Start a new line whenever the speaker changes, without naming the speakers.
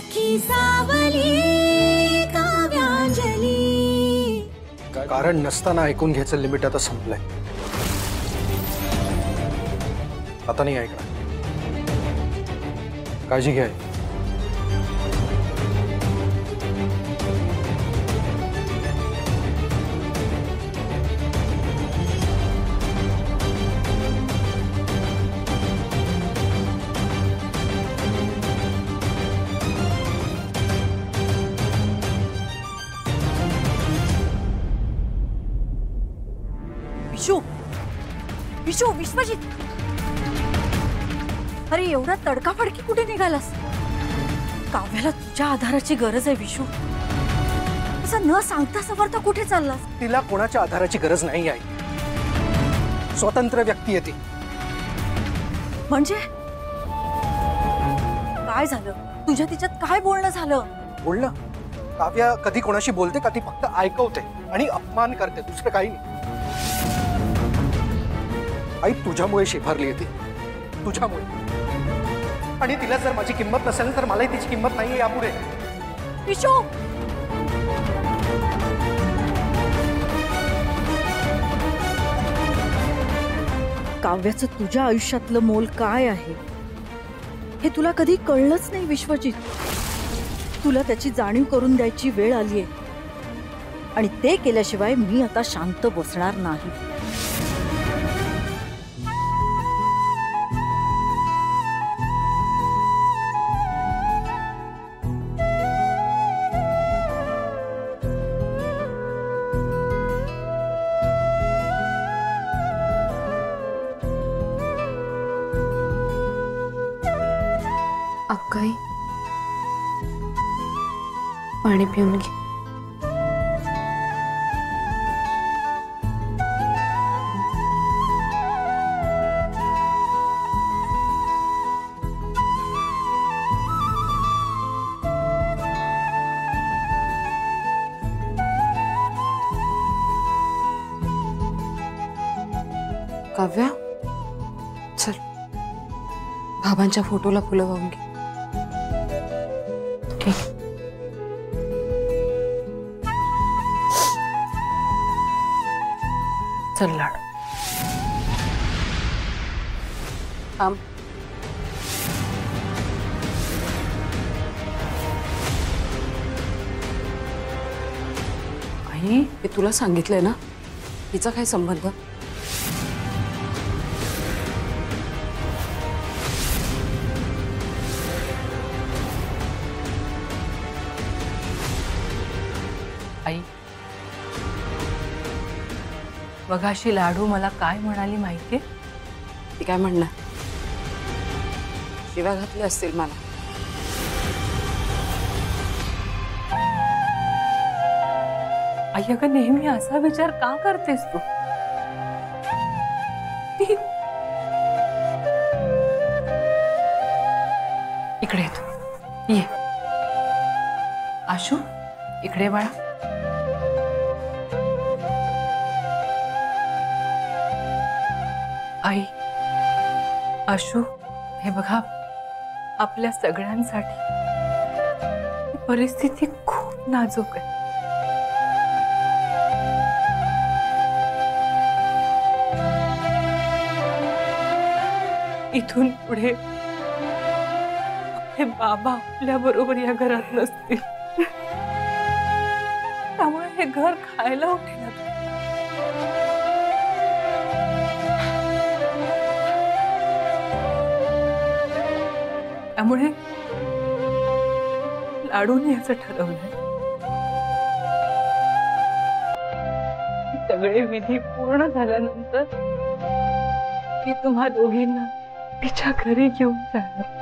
सखी सावली काव्यांजली।
कारण नसताना ऐकून घ्यायचं लिमिट आता संपलंय, आता नाही ऐकणार। काळजी घ्या।
विशू, विश्वजित, अरे एवढा तडकाफडकी कुठे निघालास? काव्याला तुझ्या आधाराची गरज आहे विशू। असं न सांगता सवरता कुठे चाललास?
तिला कोणाच्या आधाराची गरज नाही आहे, स्वतंत्र व्यक्ती आहे ती।
म्हणजे काय झालं? तुझ्या तिच्यात काय बोलणं झालं?
बोलणं? काव्या कधी कोणाशी बोलते का? ती फक्त ऐकवते आणि अपमान करते, दुसरं काही नाही। आई तुझ्यामुळे शेफारली येते, तुझ्यामुळे। आणि तिला जर माझी किंमत नसेल तर मलाही तिची किंमत नाहीये यापुढे।
विशू, काव्याचं तुझ्या आयुष्यातलं मोल काय आहे हे तुला कधी कळलंच नाही विश्वजित। तुला त्याची जाणीव करून द्यायची वेळ आलीये आणि ते केल्याशिवाय मी आता शांत बसणार नाही।
अक्काई, पाणी पिऊन घे। काव्या, चल बाबांच्या फोटोला फुलं वाहून घे। ठीक। चल लाड, थांब। आई, हे तुला सांगितलंय ना, हिचा काय संबंध?
आई, मगाशी लाडू मला काय म्हणाली माहितीये?
ती काय म्हणणार? शिव्या घातल्या असतील मला।
आई, अगं नेहमी असा विचार का करतेस तू? इकडे तू ये। आशू, इकडे बाळा। आई, आशू, हे बघा, आपल्या सगळ्यांसाठी ही परिस्थिती खूप नाजूक आहे। इथून पुढे आपले बाबा आपल्या बरोबर या घरात नसतील, त्यामुळे हे घर खायला उठेल। त्यामुळे लाडूने याचं ठरवलंय, सगळे विधी पूर्ण झाल्यानंतर मी तुम्हा दोघींना तिच्या घरी घेऊन जाणार।